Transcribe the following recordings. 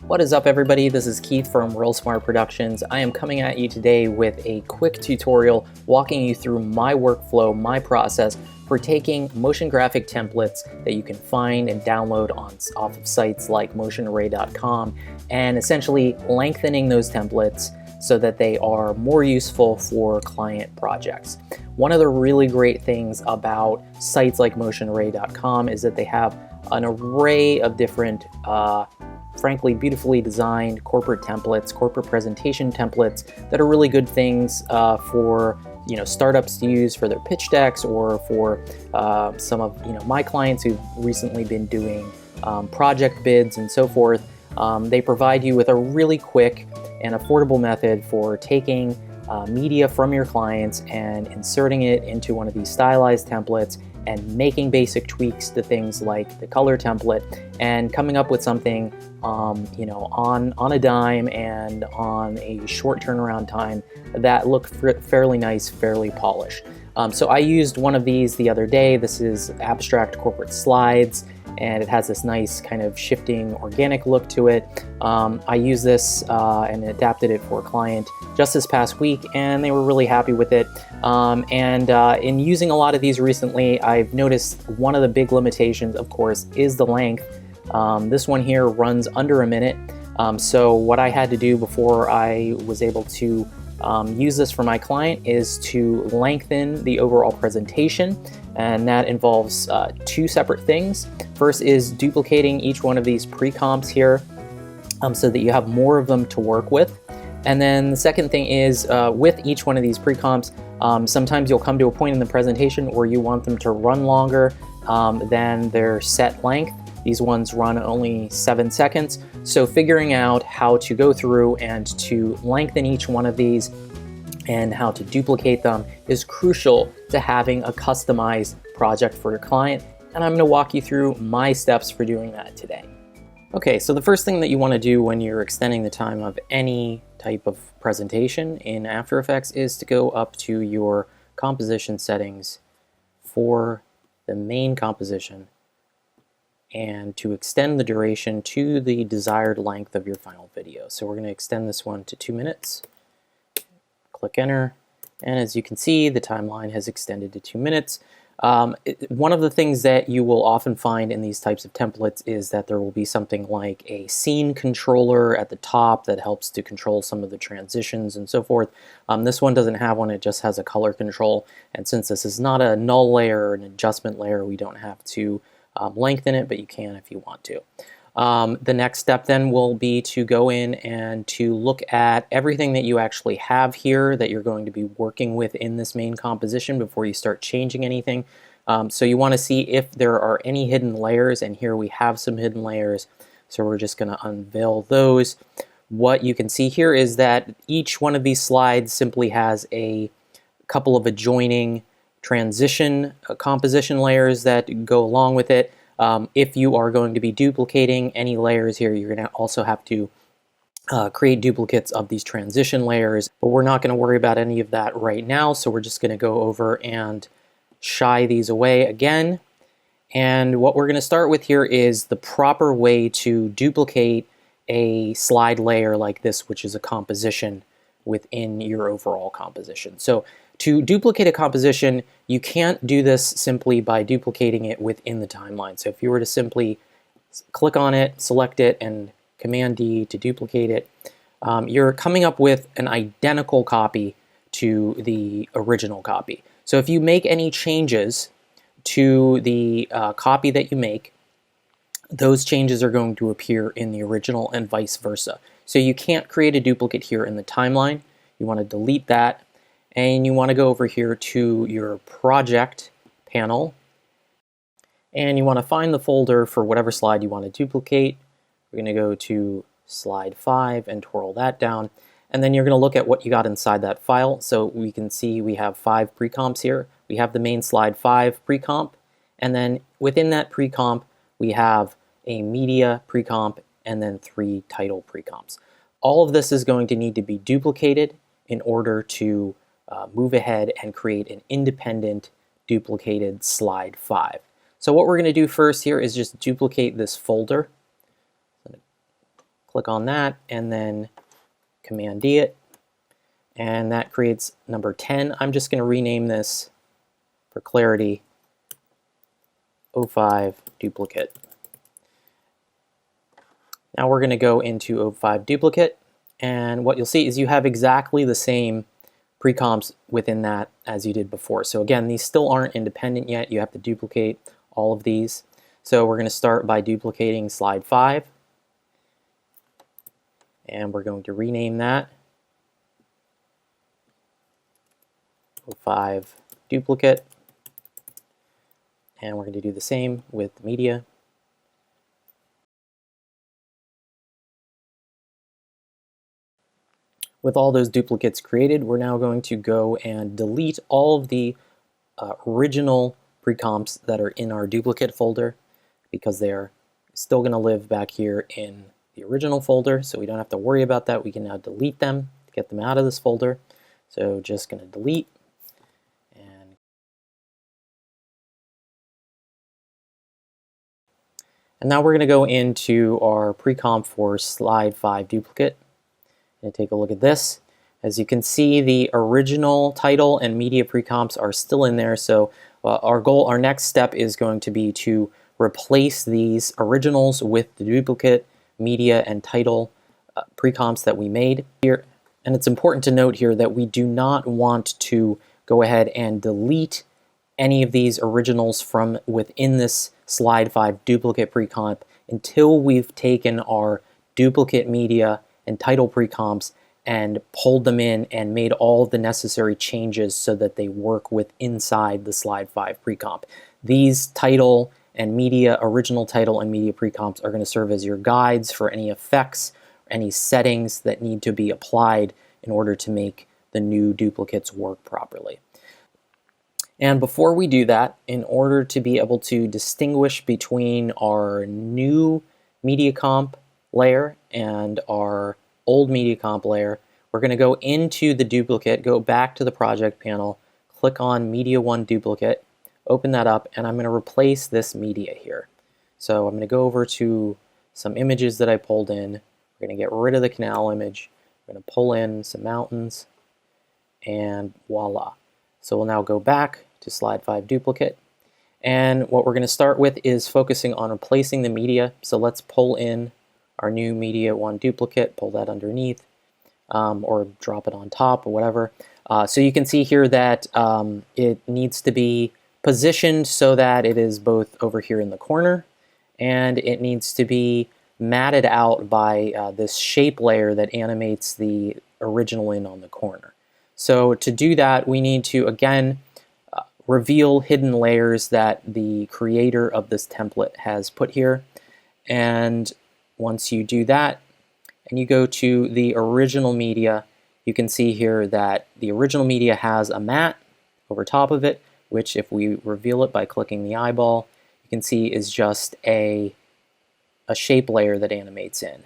What is up, everybody? This is Keith from Real Smart Productions. I am coming at you today with a quick tutorial walking you through my workflow, my process for taking motion graphic templates that you can find and download off of sites like motionarray.com and essentially lengthening those templates so that they are more useful for client projects. One of the really great things about sites like motionarray.com is that they have an array of different frankly beautifully designed corporate templates, corporate presentation templates that are really good things for startups to use for their pitch decks, or for some of my clients who've recently been doing project bids and so forth. They provide you with a really quick and affordable method for taking media from your clients and inserting it into one of these stylized templates and making basic tweaks to things like the color template and coming up with something on a dime and on a short turnaround time that look fairly nice, fairly polished. So I used one of these the other day. This is Abstract Corporate Slides, and it has this nice kind of shifting organic look to it. I used this and adapted it for a client just this past week, and they were really happy with it. In using a lot of these recently, I've noticed one of the big limitations, of course, is the length. This one here runs under a minute. So what I had to do before I was able to use this for my client is to lengthen the overall presentation, and that involves two separate things. First is duplicating each one of these pre-comps here so that you have more of them to work with. And then the second thing is with each one of these pre-comps, sometimes you'll come to a point in the presentation where you want them to run longer than their set length. These ones run only 7 seconds. So figuring out how to go through and to lengthen each one of these and how to duplicate them is crucial to having a customized project for your client. And I'm going to walk you through my steps for doing that today. Okay, so the first thing that you want to do when you're extending the time of any type of presentation in After Effects is to go up to your composition settings for the main composition and to extend the duration to the desired length of your final video. So we're going to extend this one to 2 minutes. Click enter, and as you can see, the timeline has extended to 2 minutes. One of the things that you will often find in these types of templates is that there will be something like a scene controller at the top that helps to control some of the transitions and so forth. This one doesn't have one, it just has a color control, and since this is not a null layer or an adjustment layer, we don't have to lengthen it, but you can if you want to. The next step then will be to go in and to look at everything that you actually have here that you're going to be working with in this main composition before you start changing anything. So you want to see if there are any hidden layers, and here we have some hidden layers, so we're just going to unveil those. What you can see here is that each one of these slides simply has a couple of adjoining transition composition layers that go along with it. If you are going to be duplicating any layers here, you're going to also have to create duplicates of these transition layers, but we're not going to worry about any of that right now, so we're just going to go over and shy these away again. And what we're going to start with here is the proper way to duplicate a slide layer like this, which is a composition within your overall composition. So to duplicate a composition, you can't do this simply by duplicating it within the timeline. So if you were to simply click on it, select it, and Command D to duplicate it, you're coming up with an identical copy to the original copy. So if you make any changes to the copy that you make, those changes are going to appear in the original and vice versa. So you can't create a duplicate here in the timeline. You want to delete that. And you want to go over here to your project panel, and you want to find the folder for whatever slide you want to duplicate. We're going to go to slide 5 and twirl that down, and then you're going to look at what you got inside that file. So we can see we have 5 pre-comps here. We have the main slide 5 pre-comp, and then within that pre-comp we have a media pre-comp and then 3 title pre-comps. All of this is going to need to be duplicated in order to move ahead and create an independent duplicated slide 5. So what we're going to do first here is just duplicate this folder. Click on that and then Command D it, and that creates number 10. I'm just going to rename this for clarity 05 duplicate. Now we're going to go into 05 duplicate, and what you'll see is you have exactly the same pre-comps within that as you did before. So again, these still aren't independent yet. You have to duplicate all of these. So we're going to start by duplicating slide 5, and we're going to rename that 05 duplicate, and we're going to do the same with media. With all those duplicates created, we're now going to go and delete all of the original pre-comps that are in our duplicate folder, because they're still going to live back here in the original folder, so we don't have to worry about that. We can now delete them to get them out of this folder. So just going to delete, and now we're going to go into our pre-comp for slide 5 duplicate and take a look at this. As you can see, the original title and media pre-comps are still in there, so our next step is going to be to replace these originals with the duplicate media and title pre-comps that we made here. And it's important to note here that we do not want to go ahead and delete any of these originals from within this slide 5 duplicate pre-comp until we've taken our duplicate media and title pre-comps and pulled them in and made all the necessary changes so that they work with inside the slide 5 pre-comp. These title and media, original title and media pre-comps are going to serve as your guides for any effects, any settings that need to be applied in order to make the new duplicates work properly. And before we do that, in order to be able to distinguish between our new media comp layer and our old media comp layer, we're going to go into the duplicate, go back to the project panel, click on Media 1 Duplicate, open that up, and I'm going to replace this media here. So I'm going to go over to some images that I pulled in. We're going to get rid of the canal image. We're going to pull in some mountains, and voila. So we'll now go back to slide 5 duplicate, and what we're going to start with is focusing on replacing the media. So let's pull in our new Media 1 duplicate, pull that underneath, or drop it on top or whatever. So you can see here that it needs to be positioned so that it is both over here in the corner, and it needs to be matted out by this shape layer that animates the original in on the corner. So to do that, we need to again reveal hidden layers that the creator of this template has put here. And once you do that and you go to the original media, you can see here that the original media has a matte over top of it, which if we reveal it by clicking the eyeball, you can see is just a shape layer that animates in.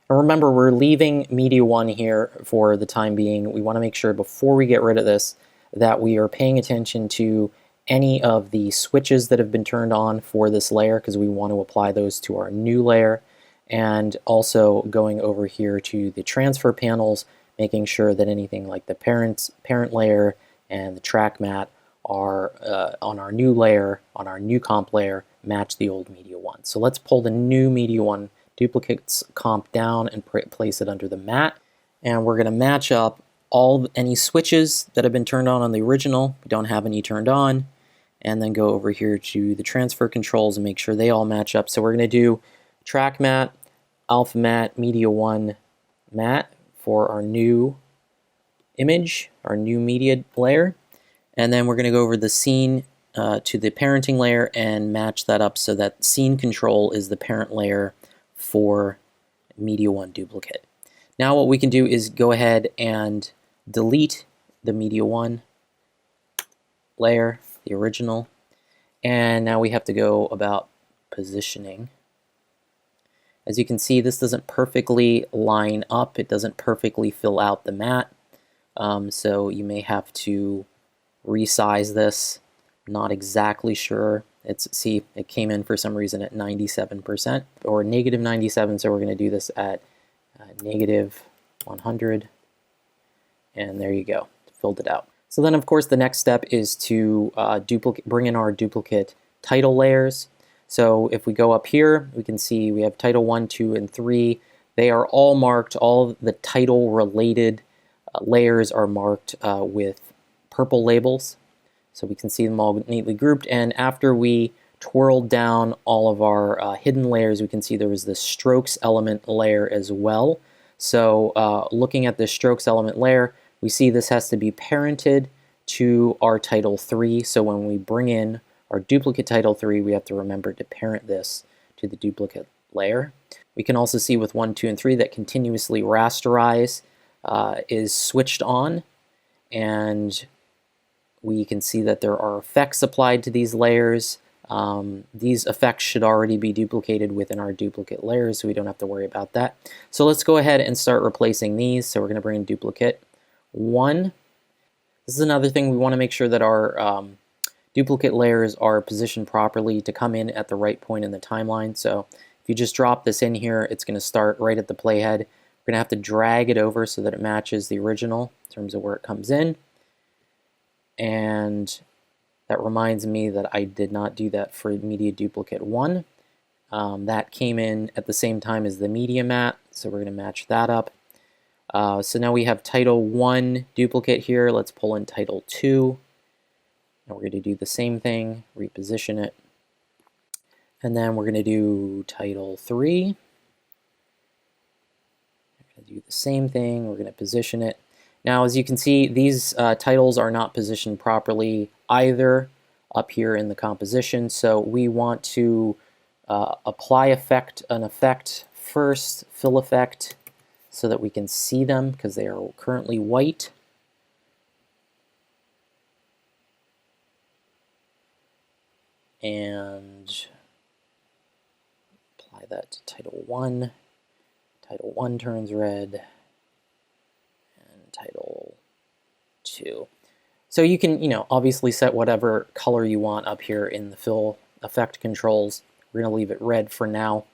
And remember, we're leaving Media 1 here for the time being. We want to make sure before we get rid of this that we are paying attention to any of the switches that have been turned on for this layer, because we want to apply those to our new layer, and also going over here to the transfer panels, making sure that anything like the parent layer and the track mat are on our new layer, on our new comp layer, match the old Media 1. So let's pull the new Media 1 duplicates comp down and place it under the mat, and we're going to match up any switches that have been turned on the original. We don't have any turned on, and then go over here to the transfer controls and make sure they all match up. So we're going to do track mat, alpha mat, Media 1 mat for our new image, our new media layer, and then we're going to go over the scene to the parenting layer and match that up so that scene control is the parent layer for Media 1 duplicate. Now what we can do is go ahead and delete the Media 1 layer, the original, and now we have to go about positioning. As you can see, this doesn't perfectly line up, it doesn't perfectly fill out the mat, so you may have to resize this. Not exactly sure See, it came in for some reason at 97% or negative 97, so we're going to do this at negative 100, and there you go, filled it out. So then, of course, the next step is to bring in our duplicate title layers. So if we go up here, we can see we have title 1, 2, and 3. They are all marked. All the title-related layers are marked with purple labels. So we can see them all neatly grouped. And after we twirled down all of our hidden layers, we can see there was the strokes element layer as well. So looking at this strokes element layer, we see this has to be parented to our title 3. So when we bring in our duplicate title 3, we have to remember to parent this to the duplicate layer. We can also see with 1, 2, and 3 that continuously rasterize is switched on, and we can see that there are effects applied to these layers. These effects should already be duplicated within our duplicate layers, so we don't have to worry about that. So let's go ahead and start replacing these. So we're going to bring in duplicate 1. This is another thing, we want to make sure that our duplicate layers are positioned properly to come in at the right point in the timeline. So if you just drop this in here, it's going to start right at the playhead. We're going to have to drag it over so that it matches the original in terms of where it comes in. And that reminds me that I did not do that for media duplicate 1. That came in at the same time as the media mat, so we're going to match that up. So now we have title 1 duplicate here. Let's pull in title 2. And we're going to do the same thing, reposition it. And then we're going to do title 3. We're going to do the same thing. We're going to position it. Now, as you can see, these titles are not positioned properly either up here in the composition. So we want to apply an effect first, fill effect, so that we can see them because they are currently white. And apply that to title 1. Title 1 turns red. Title 2. So you can, obviously set whatever color you want up here in the fill effect controls. We're going to leave it red for now.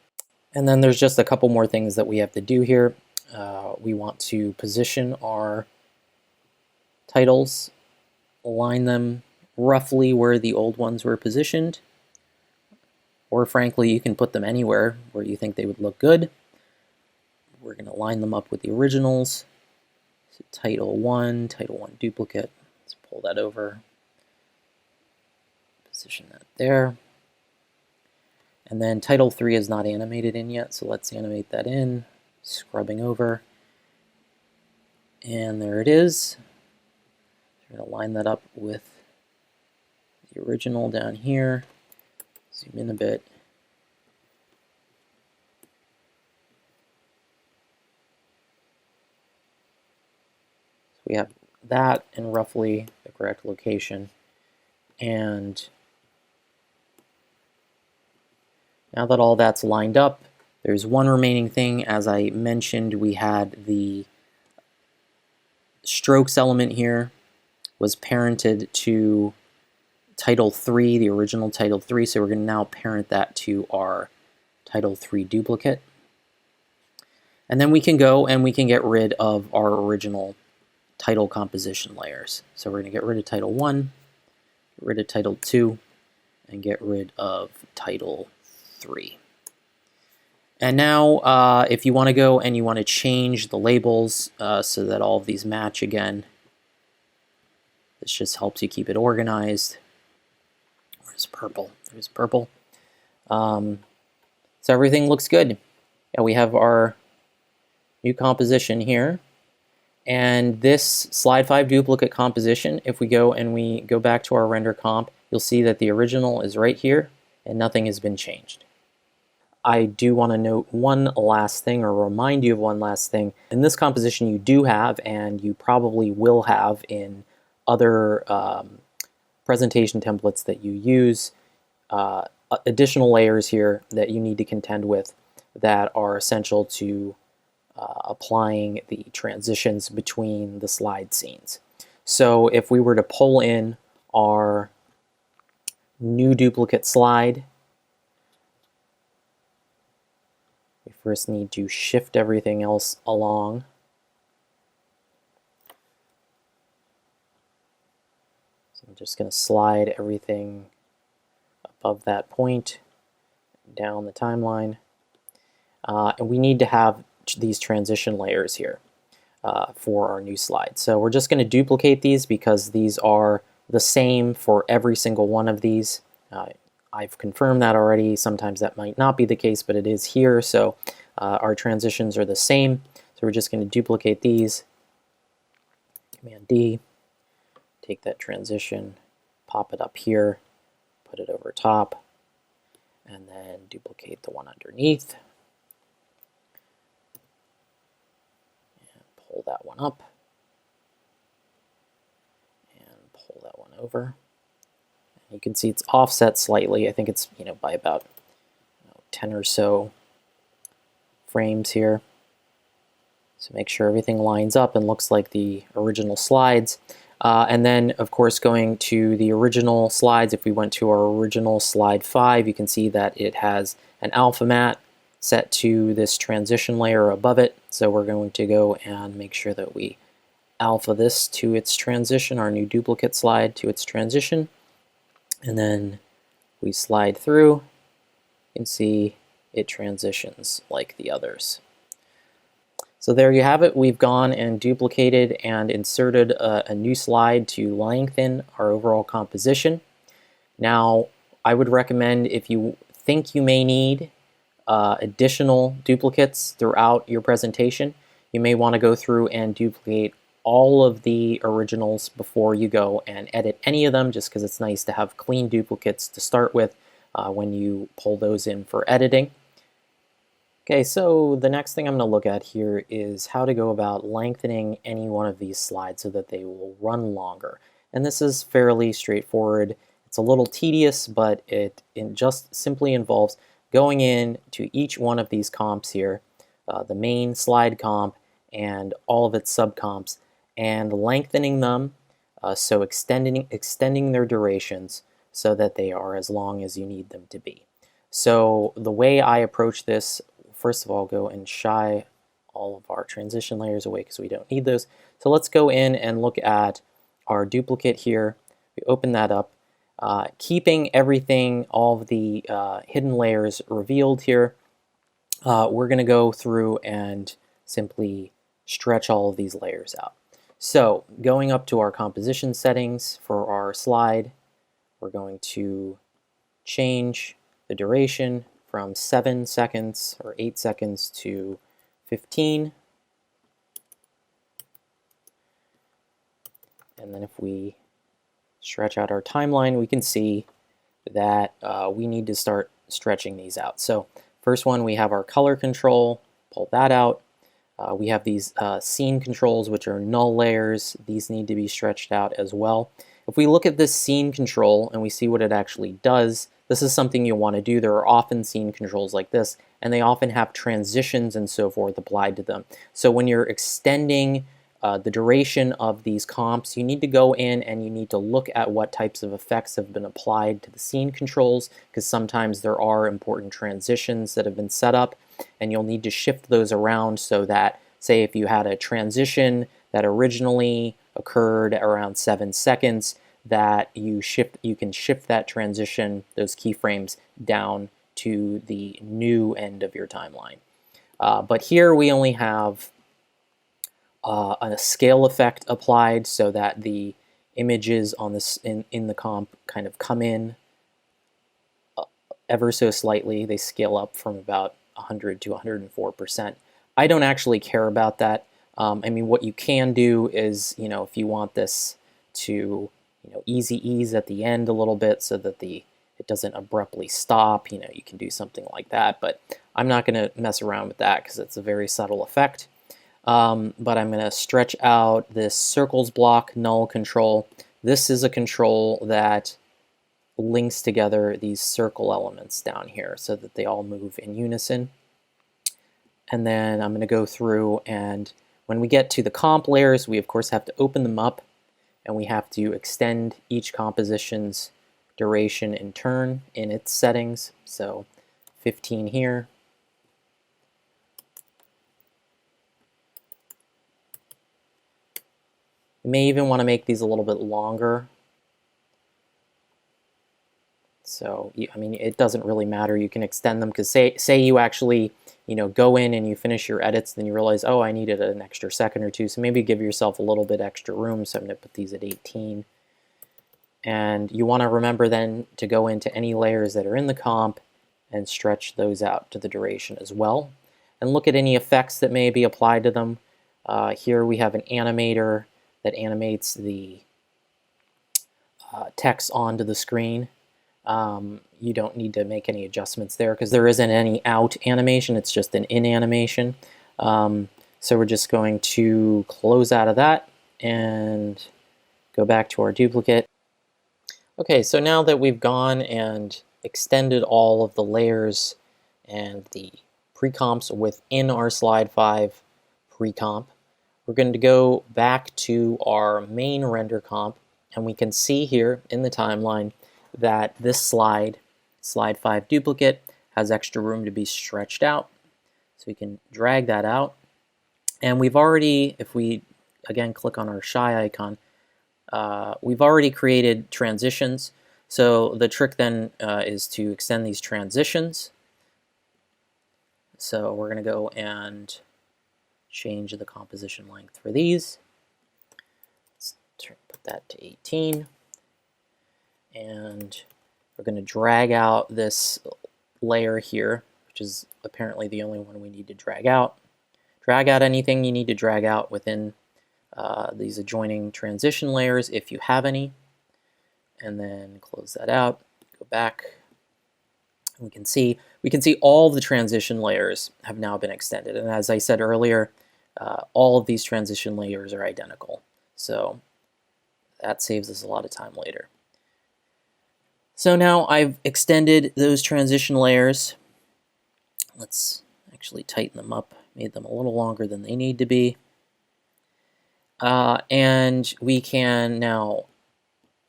And then there's just a couple more things that we have to do here. We want to position our titles, align them roughly where the old ones were positioned. Or frankly, you can put them anywhere where you think they would look good. We're going to line them up with the originals. So title 1 duplicate, let's pull that over, position that there. And then title 3 is not animated in yet, so let's animate that in, scrubbing over. And there it is. We're going to line that up with the original down here, zoom in a bit. We have that in roughly the correct location. And now that all that's lined up, there's one remaining thing. As I mentioned, we had the strokes element here was parented to title 3, the original title 3, so we're going to now parent that to our title 3 duplicate. And then we can go and we can get rid of our original title composition layers. So we're going to get rid of title 1, get rid of title 2, and get rid of title 3. And now if you want to go and you want to change the labels so that all of these match again, this just helps you keep it organized. Where's purple? There's purple. So everything looks good. And we have our new composition here. And this slide 5 duplicate composition, if we go and we go back to our render comp, you'll see that the original is right here and nothing has been changed. I do want to note one last thing, or remind you of one last thing. In this composition you do have, and you probably will have in other presentation templates that you use, additional layers here that you need to contend with that are essential to applying the transitions between the slide scenes. So if we were to pull in our new duplicate slide. We first need to shift everything else along. So I'm just going to slide everything above that point down the timeline. And we need to have these transition layers here for our new slide. So we're just going to duplicate these because these are the same for every single one of these. I've confirmed that already. Sometimes that might not be the case, but it is here. So our transitions are the same. So we're just going to duplicate these. Command D, take that transition, pop it up here, put it over top, and then duplicate the one underneath. And pull that one up. And pull that one over. You can see it's offset slightly. I think it's by about 10 or so frames here. So make sure everything lines up and looks like the original slides. And then, of course, going to the original slides, if we went to our original slide 5, you can see that it has an alpha mat set to this transition layer above it. So we're going to go and make sure that we alpha this to its transition, our new duplicate slide to its transition. And then we slide through and see it transitions like the others. So there you have it. We've gone and duplicated and inserted a new slide to lengthen our overall composition. Now, I would recommend, if you think you may need additional duplicates throughout your presentation, you may want to go through and duplicate all of the originals before you go and edit any of them, just because it's nice to have clean duplicates to start with when you pull those in for editing. Okay, so the next thing I'm going to look at here is how to go about lengthening any one of these slides so that they will run longer. And this is fairly straightforward. It's a little tedious, but it just simply involves going in to each one of these comps here, the main slide comp and all of its subcomps, and lengthening them, so extending their durations so that they are as long as you need them to be. So the way I approach this, first of all, go and shy all of our transition layers away because we don't need those. So let's go in and look at our duplicate here. We open that up, keeping everything, all of the hidden layers revealed here. We're going to go through and simply stretch all of these layers out. So going up to our composition settings for our slide, we're going to change the duration from 7 seconds or 8 seconds to 15. And then if we stretch out our timeline, we can see that we need to start stretching these out. So first one, we have our color control, pull that out. We have these scene controls, which are null layers. These need to be stretched out as well. If we look at this scene control and we see what it actually does, this is something you want to do. There are often scene controls like this, and they often have transitions and so forth applied to them. So when you're extending the duration of these comps, you need to go in and you need to look at what types of effects have been applied to the scene controls, because sometimes there are important transitions that have been set up, and you'll need to shift those around so that, say, if you had a transition that originally occurred around 7 seconds, that you can shift that transition, those keyframes, down to the new end of your timeline. But here we only have a scale effect applied so that the images on this in the comp kind of come in ever so slightly. They scale up from about 100 to 104%. I don't actually care about that. I mean, what you can do is, if you want this to, easy ease at the end a little bit so that it doesn't abruptly stop, you can do something like that. But I'm not going to mess around with that because it's a very subtle effect. But I'm going to stretch out this circles block null control. This is a control that links together these circle elements down here so that they all move in unison. And then I'm going to go through, and when we get to the comp layers, we of course have to open them up, and we have to extend each composition's duration in turn in its settings. So 15 here. You may even want to make these a little bit longer. So, I mean, it doesn't really matter. You can extend them because say you actually, go in and you finish your edits, then you realize, oh, I needed an extra second or two. So maybe give yourself a little bit extra room. So I'm going to put these at 18. And you want to remember then to go into any layers that are in the comp and stretch those out to the duration as well. And look at any effects that may be applied to them. Here we have an animator that animates the text onto the screen. You don't need to make any adjustments there because there isn't any out animation, it's just an in animation. So we're just going to close out of that and go back to our duplicate. Okay, so now that we've gone and extended all of the layers and the pre-comps within our slide 5 pre-comp, we're going to go back to our main render comp, and we can see here in the timeline that this slide 5 duplicate, has extra room to be stretched out. So we can drag that out. And we've already, if we again click on our shy icon, we've already created transitions. So the trick then is to extend these transitions. So we're going to go and change the composition length for these. Let's put that to 18. And we're going to drag out this layer here, which is apparently the only one we need to drag out. Drag out anything you need to drag out within these adjoining transition layers if you have any. And then close that out, go back. We can see all the transition layers have now been extended. And as I said earlier, all of these transition layers are identical. So that saves us a lot of time later. So now I've extended those transition layers. Let's actually tighten them up, made them a little longer than they need to be. And we can now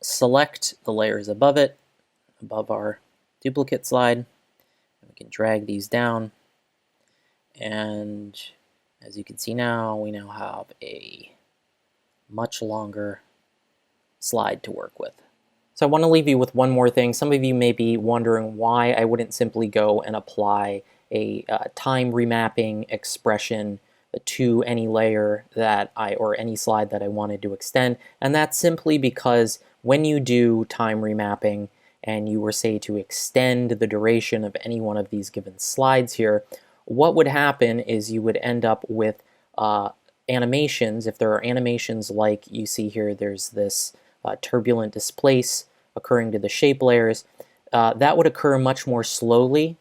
select the layers above it, above our duplicate slide. And we can drag these down. And as you can see now, we now have a much longer slide to work with. So I want to leave you with one more thing. Some of you may be wondering why I wouldn't simply go and apply a time remapping expression to any layer that or any slide that I wanted to extend. And that's simply because when you do time remapping and you were, say, to extend the duration of any one of these given slides here, what would happen is you would end up with animations. If there are animations like you see here, there's this turbulent displace occurring to the shape layers, that would occur much more slowly.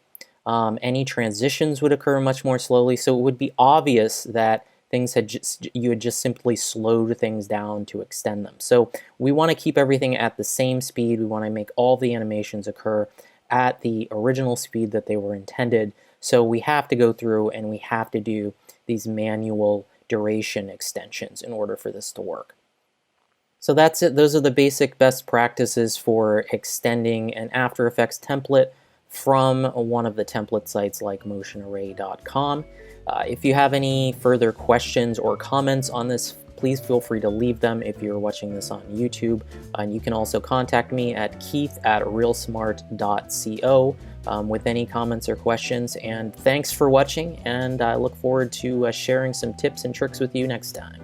Any transitions would occur much more slowly, so it would be obvious that you had just simply slowed things down to extend them. So we want to keep everything at the same speed. We want to make all the animations occur at the original speed that they were intended. So we have to go through and we have to do these manual duration extensions in order for this to work. So that's it. Those are the basic best practices for extending an After Effects template from one of the template sites like motionarray.com. If you have any further questions or comments on this, please feel free to leave them if you're watching this on YouTube. And you can also contact me at keith@realsmart.co with any comments or questions. And thanks for watching, and I look forward to sharing some tips and tricks with you next time.